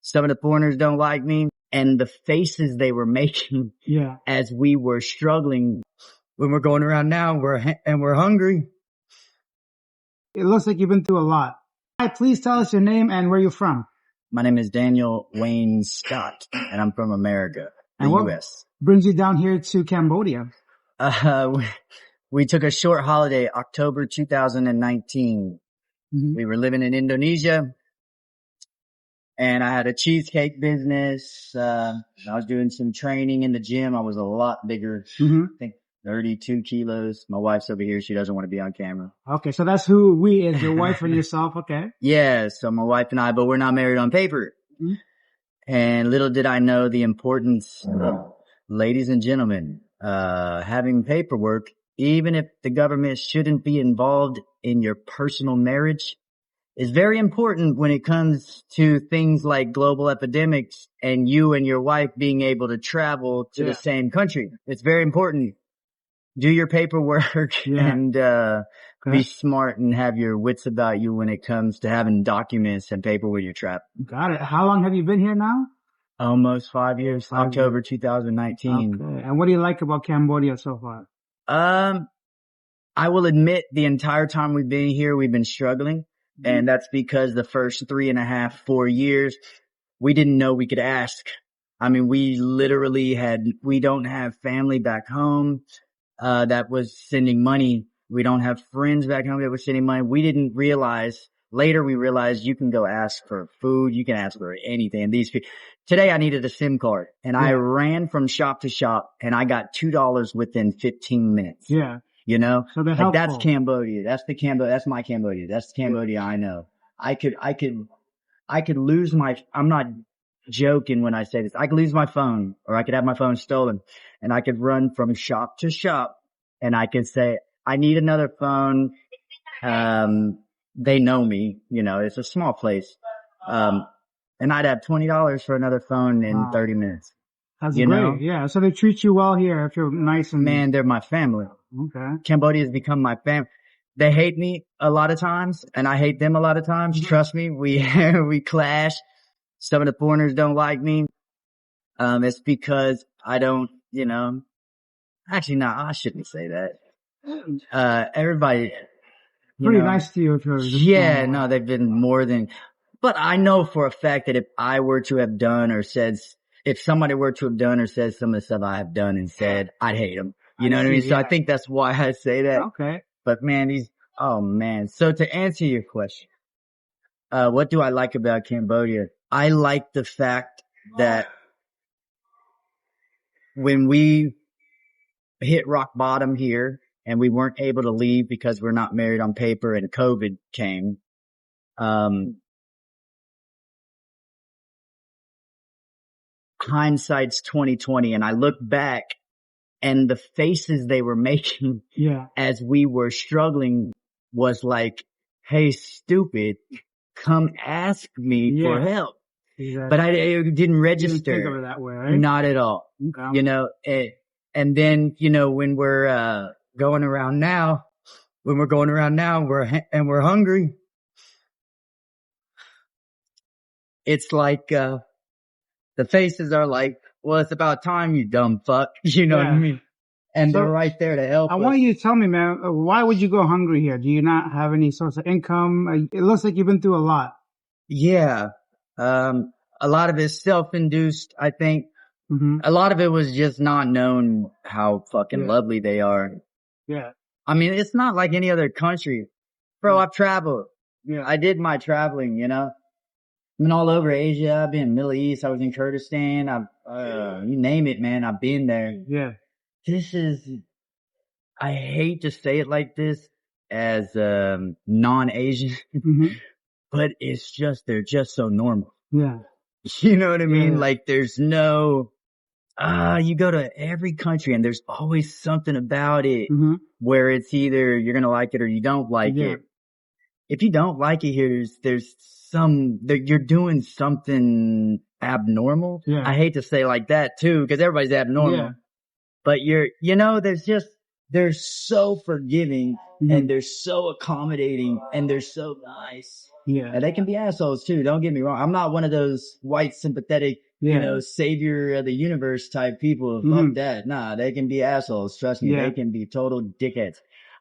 Some of the foreigners don't like me. And the faces they were making as we were struggling when we're going around now, we're hungry. It looks like you've been through a lot. Hi, please tell us your name and where you're from. My name is Daniel Wayne Scott, and I'm from America, the U.S. Brings you down here to Cambodia? We took a short holiday, October 2019. We were living in Indonesia, and I had a cheesecake business. I was doing some training in the gym. I was a lot bigger. I think 32 kilos. My wife's over here. She doesn't want to be on camera. Okay, so that's who we is, your wife and yourself, okay? Yeah, so my wife and I, but we're not married on paper. And little did I know the importance of, ladies and gentlemen, having paperwork, even if the government shouldn't be involved in your personal marriage, is very important when it comes to things like global epidemics and you and your wife being able to travel to the same country. It's very important. Do your paperwork and be smart and have your wits about you when it comes to having documents and paper when you're traveling. Got it. How long have you been here now? Almost 5 years. October 2019. Okay. And what do you like about Cambodia so far? I will admit the entire time we've been here, we've been struggling. And that's because the first 3.5, 4 years, we didn't know we could ask. I mean, we don't have family back home, that was sending money. We don't have friends back home that were sending money. We didn't realize, later we realized you can go ask for food. You can ask for anything. And today I needed a SIM card and I ran from shop to shop and I got $2 within 15 minutes. Yeah. You know, so like that's Cambodia. That's my Cambodia. That's the Cambodia I know. I could lose I'm not joking when I say this. I could lose my phone or I could have my phone stolen and I could run from shop to shop and I could say, I need another phone. They know me, you know, it's a small place. And I'd have $20 for another phone in 30 minutes. That's great. Yeah. So they treat you well here if you're nice and... Man, they're my family. Okay. Cambodia has become my family. They hate me a lot of times and I hate them a lot of times. Trust me, we clash. Some of the foreigners don't like me. It's because I don't, you know, actually, no, I shouldn't say that. Everybody, pretty nice to you if you're... Yeah, no, they've been more than, but I know for a fact that if I were to have done or said, if somebody were to have done or said some of the stuff I have done and said, I'd hate them. You know what I mean? So I think that's why I say that. Okay. But man, oh man. So to answer your question, what do I like about Cambodia? I like the fact that when we hit rock bottom here and we weren't able to leave because we're not married on paper and COVID came, hindsight's 2020 and I look back and the faces they were making as we were struggling was like, hey, stupid, come ask me for help. Exactly. But it didn't register. You didn't think of it that way, right? Not at all. Okay. You know, and then, you know, when we're going around now, we're hungry. It's like the faces are like, well, it's about time, you dumb fuck. You know what I mean? And they're right there to help us. I want you to tell me, man, why would you go hungry here? Do you not have any source of income? It looks like you've been through a lot. Yeah. A lot of it's self-induced, I think. A lot of it was just not known how fucking lovely they are. Yeah. I mean, it's not like any other country. Bro, I've traveled. You know, I did my traveling, you know. I've been all over Asia. I've been in the Middle East. I was in Kurdistan. You name it, man. I've been there. Yeah. I hate to say it like this as, non-Asian, but it's just, they're just so normal. Yeah. You know what I mean? Yeah. Like there's no, you go to every country and there's always something about it where it's either you're going to like it or you don't like it. If you don't like it here, you're doing something abnormal. Yeah. I hate to say like that too, because everybody's abnormal. Yeah. But they're so forgiving and they're so accommodating and they're so nice. Yeah. And they can be assholes too. Don't get me wrong. I'm not one of those white sympathetic, savior of the universe type people. Fuck that. Nah, they can be assholes. Trust me. They can be total dickheads.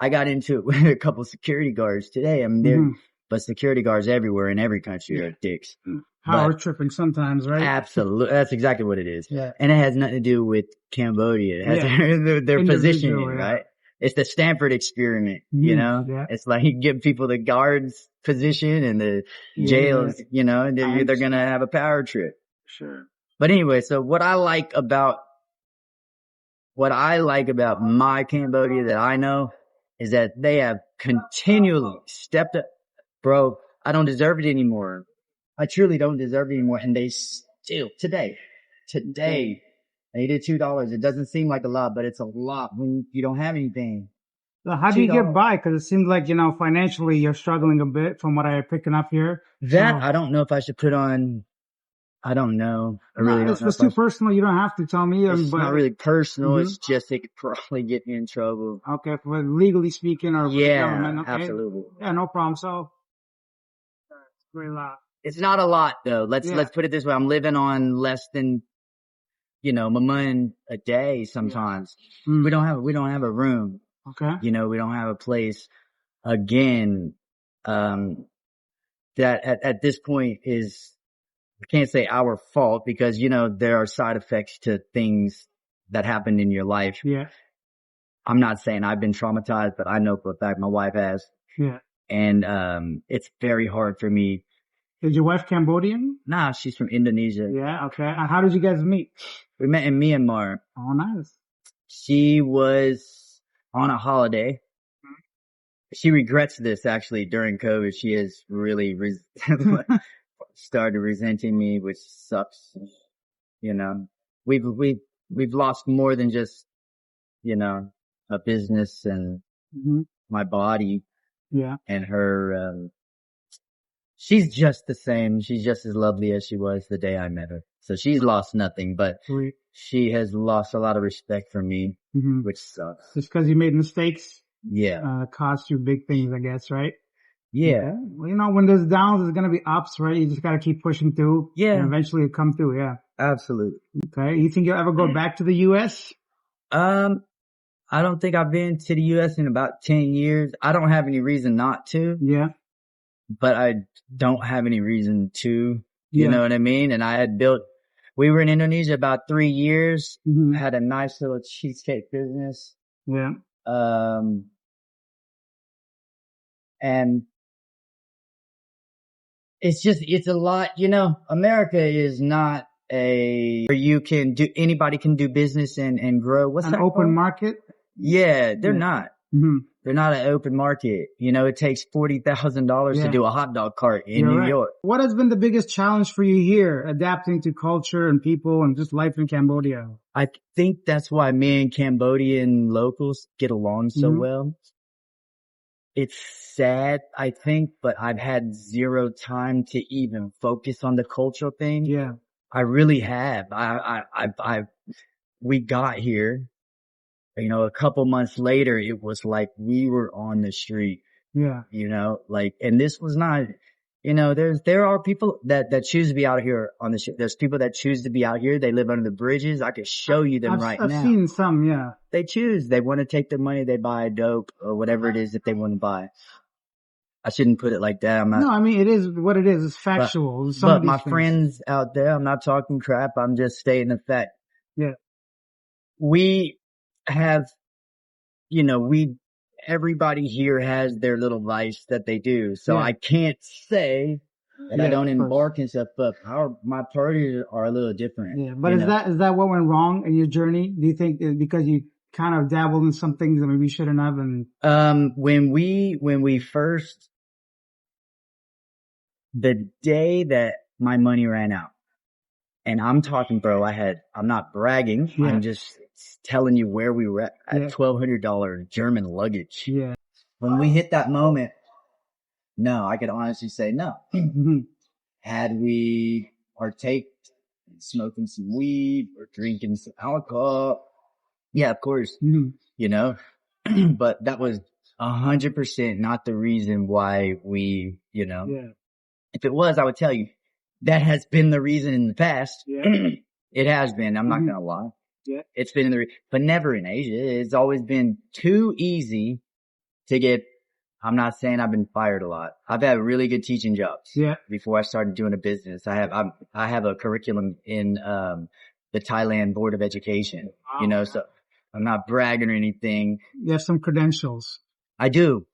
I got into it with a couple security guards today. I mean, but security guards everywhere in every country are dicks. Power tripping sometimes, right? Absolutely. That's exactly what it is. Yeah. And it has nothing to do with Cambodia. It has their positioning, right? It's the Stanford experiment, you know? Yeah. It's like you give people the guards position and the jails, you know, they're going to have a power trip. Sure. But anyway, so what I like about my Cambodia that I know is that they have continually stepped up. Bro, I don't deserve it anymore. I truly don't deserve it anymore. And they still, today, they did $2. It doesn't seem like a lot, but it's a lot when you don't have anything. So how do you get by? Because it seems like, you know, financially you're struggling a bit from what I'm picking up here. I don't know if I should put on, I don't know. I really don't know. If it's too personal, you don't have to tell me. It's not really personal. It's just it could probably get me in trouble. Okay, for legally speaking or with the government. Okay. Absolutely. Yeah, no problem. So, very loud. It's not a lot though. Let's put it this way. I'm living on less than, you know, my money a day sometimes. We don't have a room. Okay. You know, we don't have a place. Again, that at this point is, I can't say our fault because, you know, there are side effects to things that happened in your life. Yeah. I'm not saying I've been traumatized, but I know for a fact my wife has. Yeah. And, it's very hard for me. Is your wife Cambodian? Nah, she's from Indonesia. Yeah. Okay. And how did you guys meet? We met in Myanmar. Oh, nice. She was on a holiday. She regrets this actually during COVID. She has really started resenting me, which sucks. You know, we've lost more than just, you know, a business and my body. Yeah. And her, she's just the same. She's just as lovely as she was the day I met her. So she's lost nothing, but she has lost a lot of respect for me, which sucks. Just because you made mistakes? Yeah. Cost you big things, I guess, right? Yeah. Okay. Well, you know, when there's downs, there's going to be ups, right? You just got to keep pushing through. Yeah. And eventually it'll come through. Yeah. Absolutely. Okay. You think you'll ever go back to the U.S.? I don't think I've been to the U.S. in about 10 years. I don't have any reason not to. Yeah. But I don't have any reason to. You know what I mean? And we were in Indonesia about 3 years. Had a nice little cheesecake business. Yeah. And it's a lot, you know, America is not where anybody can do business and grow. What's an that open called? Market? Yeah, they're not. They're not an open market. You know, it takes $40,000 to do a hot dog cart in New York. What has been the biggest challenge for you here, adapting to culture and people and just life in Cambodia? I think that's why me and Cambodian locals get along so well. It's sad, I think, but I've had zero time to even focus on the cultural thing. Yeah. I really have. We got here, you know, a couple months later, it was like we were on the street. Yeah. You know, like, and this was not, you know, there are people that choose to be out here on the street. There's people that choose to be out here. They live under the bridges. I could show you them now. I've seen some, yeah. They choose. They want to take their money. They buy dope or whatever it is that they want to buy. I shouldn't put it like that. No, I mean, it is what it is. It's factual. But my friends out there, I'm not talking crap. I'm just stating the fact. Yeah. We have, you know, everybody here has their little vice that they do. So I can't say that I don't embark and stuff, but my parties are a little different. Yeah. But is that what went wrong in your journey? Do you think because you kind of dabbled in some things that maybe you shouldn't have? And when we first, the day that my money ran out, and I'm talking, bro, I'm not bragging. Yeah. I'm just telling you where we were at $1,200 German luggage. Yeah. When we hit that moment, no, I could honestly say no. Had we partaked in smoking some weed or drinking some alcohol, yeah, of course, you know, but that was 100% not the reason why we, you know, If it was, I would tell you that has been the reason in the past. Yeah. It has been. I'm not going to lie. Yeah. It's been but never in Asia. It's always been too easy to get. I'm not saying I've been fired a lot. I've had really good teaching jobs. Yeah. Before I started doing a business, I have a curriculum in, the Thailand Board of Education, so I'm not bragging or anything. You have some credentials. I do,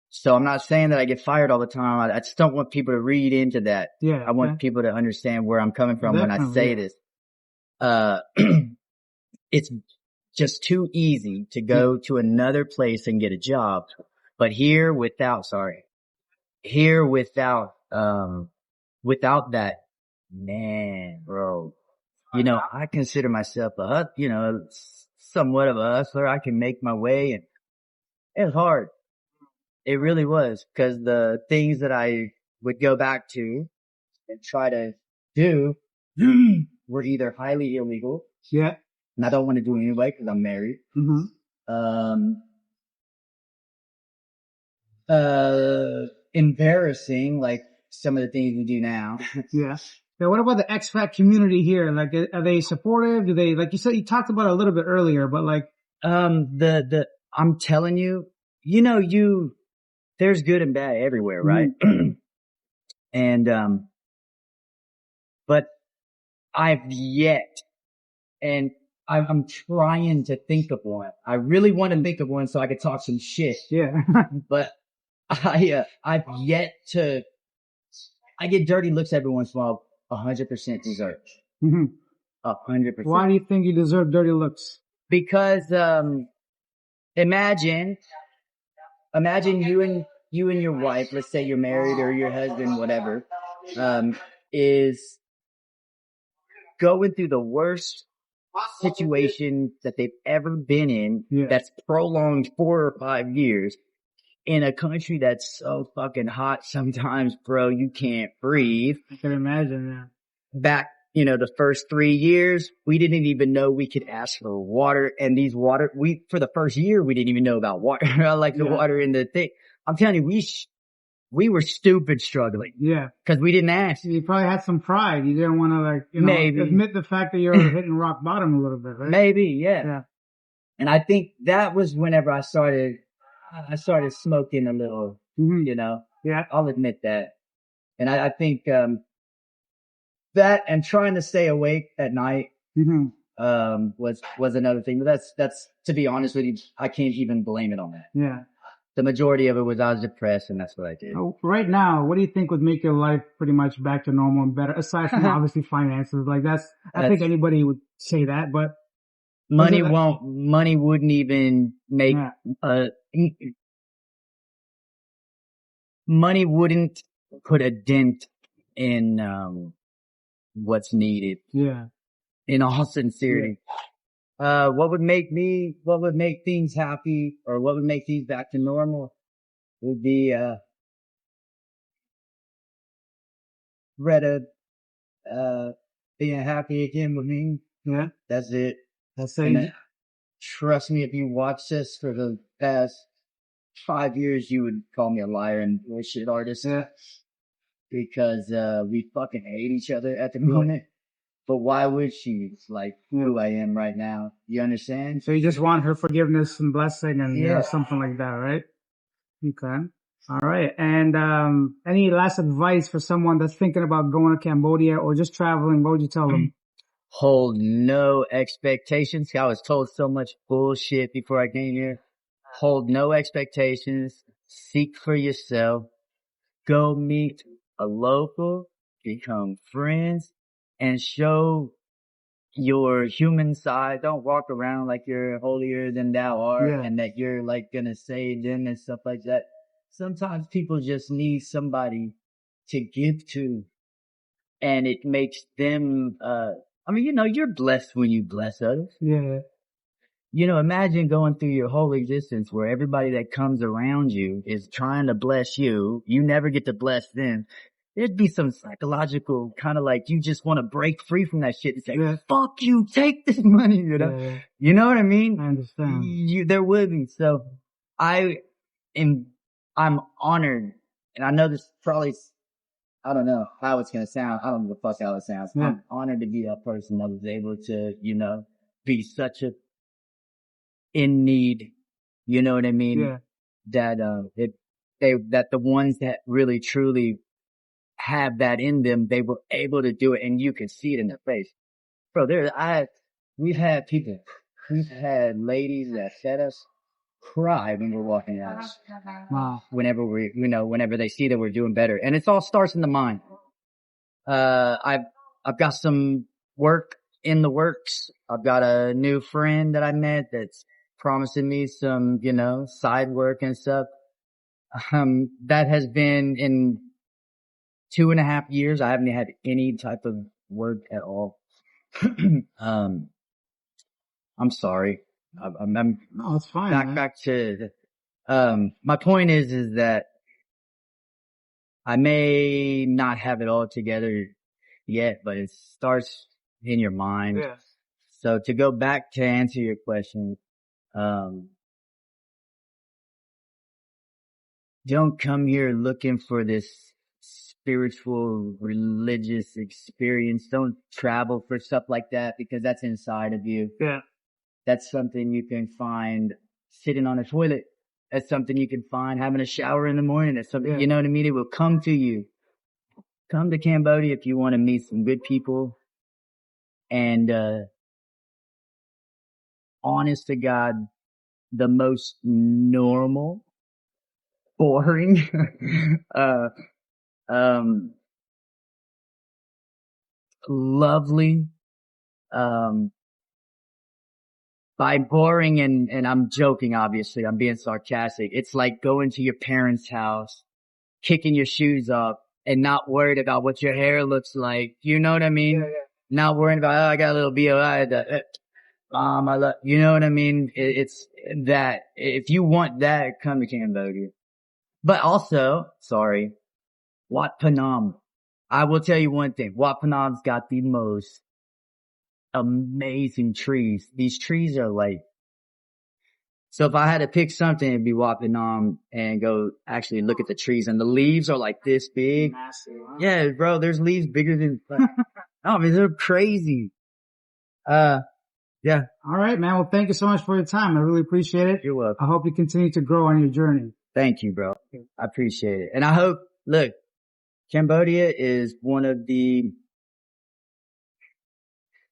so I'm not saying that I get fired all the time. I just don't want people to read into that. Yeah. I want people to understand where I'm coming from when I say this. It's just too easy to go to another place and get a job. But here without that, man, bro, I consider myself somewhat of a hustler. I can make my way, and it's hard. It really was, because the things that I would go back to and try to do were either highly illegal. Yeah. And I don't want to do it anyway because I'm married. Embarrassing, like some of the things we do now. Yeah. Now, what about the expat community here? Like, are they supportive? Do they, like you said, you talked about it a little bit earlier, but like, I'm telling you, there's good and bad everywhere, right? And, but I've yet, and I'm trying to think of one. I really want to think of one so I could talk some shit. Yeah. But I've yet to, I get dirty looks every once in a while, 100% deserved. 100%. Why do you think you deserve dirty looks? Because, imagine you and your wife, let's say you're married or your husband, whatever, is going through the worst situation that they've ever been in. That's prolonged 4 or 5 years in a country that's so fucking hot sometimes, bro, you can't breathe. I can imagine that. Back, the first 3 years, we didn't even know we could ask for water, and for the first year, we didn't even know about water. Like the water in the thing. I'm telling you, we were stupid struggling. Yeah. Cause we didn't ask. You probably had some pride. You didn't want to maybe admit the fact that you're hitting rock bottom a little bit, right? Maybe, yeah. And I think that was whenever I started smoking a little, Yeah. I'll admit that. And I think, that and trying to stay awake at night, was another thing. But that's, to be honest with you, I can't even blame it on that. Yeah. The majority of it was I was depressed, and that's what I did. Right now, what do you think would make your life pretty much back to normal and better, aside from obviously finances? Like I think anybody would say that, but money wouldn't even make, money wouldn't put a dent in, what's needed. Yeah. In all sincerity. What would make things happy, or what would make things back to normal would be, Retta, being happy again with me. Yeah. That's it. That's it. Trust me, if you watched this for the past 5 years, you would call me a liar and bullshit artist. Yeah. Because, we fucking hate each other at the moment. But why would she like who I am right now? You understand? So you just want her forgiveness and blessing and something like that, right? Okay. All right. And any last advice for someone that's thinking about going to Cambodia or just traveling? What would you tell them? Hold no expectations. I was told so much bullshit before I came here. Hold no expectations. Seek for yourself. Go meet a local. Become friends. And show your human side. Don't walk around like you're holier than thou art and that you're like gonna save them and stuff like that. Sometimes people just need somebody to give to, and it makes them, you're blessed when you bless others. Yeah. Imagine going through your whole existence where everybody that comes around you is trying to bless you. You never get to bless them. There'd be some psychological kind of like you just want to break free from that shit and say, fuck you, take this money, Yeah. You know what I mean? I understand. There would be. So I'm honored, and I know this probably I don't know how it's going to sound. I don't know the fuck how it sounds. Yeah. I'm honored to be that person that was able to, you know, be such a in need, you know what I mean? Yeah. That, that the ones that really truly have that in them, they were able to do it and you can see it in their face. Bro, we've had ladies that fed us cry when we're walking out. Wow. Whenever they see that we're doing better. And it all starts in the mind. I've got some work in the works. I've got a new friend that I met that's promising me some, you know, side work and stuff. That has been in 2.5 years. I haven't had any type of work at all. I'm sorry. No, it's fine. Back to, my point is that I may not have it all together yet, but it starts in your mind. Yeah. So to go back to answer your question, don't come here looking for this spiritual, religious experience. Don't travel for stuff like that because that's inside of you. Yeah. That's something you can find sitting on a toilet. That's something you can find having a shower in the morning. That's something, you know what I mean? It will come to you. Come to Cambodia if you want to meet some good people and, honest to God, the most normal, boring, lovely, by boring and I'm joking, obviously, I'm being sarcastic. It's like going to your parents' house, kicking your shoes off and not worried about what your hair looks like. You know what I mean? Yeah. Not worrying about, oh, I got a little BOI. You know what I mean? It's that. If you want that, come to Cambodia. But also, Wat Phnom. I will tell you one thing. Wat Phnam's got the most amazing trees. These trees are like, so if I had to pick something, it'd be Wat Phnom and go actually look at the trees. And the leaves are like this big. Massive, huh? Yeah, bro, there's leaves bigger than, I mean, they're crazy. Yeah. All right, man. Well, thank you so much for your time. I really appreciate it. You're welcome. I hope you continue to grow on your journey. Thank you, bro. I appreciate it. And I hope, look, Cambodia is one of the,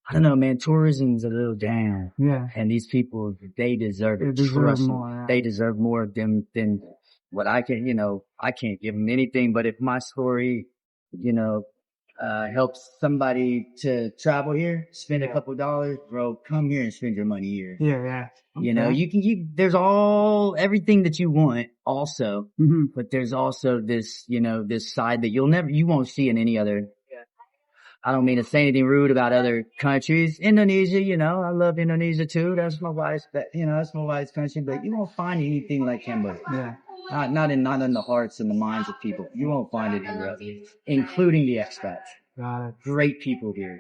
I don't know, man, tourism's a little down. Yeah. And these people, they deserve it. They deserve more. Yeah. They deserve more of them than what I can, I can't give them anything. But if my story, helps somebody to travel here, spend a couple dollars, bro, come here and spend your money here. Yeah. Okay. There's everything that you want also, but there's also this, this side that you won't see in any other. I don't mean to say anything rude about other countries. Indonesia, I love Indonesia too. That's my wife's country, but you won't find anything like Cambodia. Yeah. Not in the hearts and the minds of people. You won't find it anywhere else, including the expats. Got it. Great people here.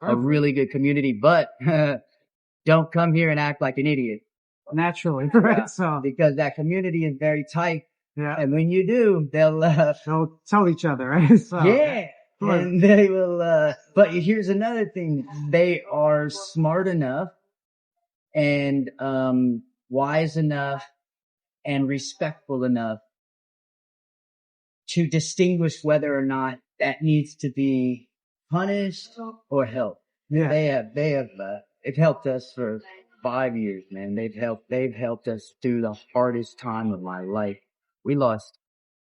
A really good community, but don't come here and act like an idiot. Naturally, right? Yeah, So because that community is very tight. Yeah. And when you do, they'll tell each other, right? So, yeah. And they will, but here's another thing. They are smart enough and, wise enough and respectful enough to distinguish whether or not that needs to be punished or helped. Yeah. They've helped us for 5 years, man. They've helped us through the hardest time of my life. We lost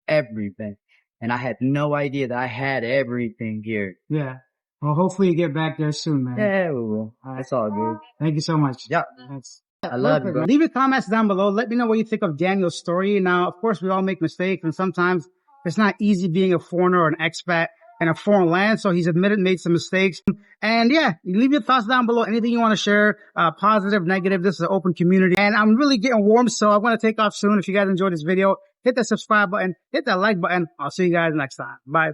everything. And I had no idea that I had everything here. Yeah. Well, hopefully you get back there soon, man. Yeah, we will. It's all good. Thank you so much. Yeah. I love you, bro. Leave your comments down below. Let me know what you think of Daniel's story. Now, of course, we all make mistakes, and sometimes it's not easy being a foreigner or an expat in a foreign land. So he's made some mistakes. And yeah, leave your thoughts down below. Anything you want to share, positive, negative. This is an open community. And I'm really getting warm, so I'm going to take off soon. If you guys enjoyed this video, hit that subscribe button, hit that like button. I'll see you guys next time. Bye.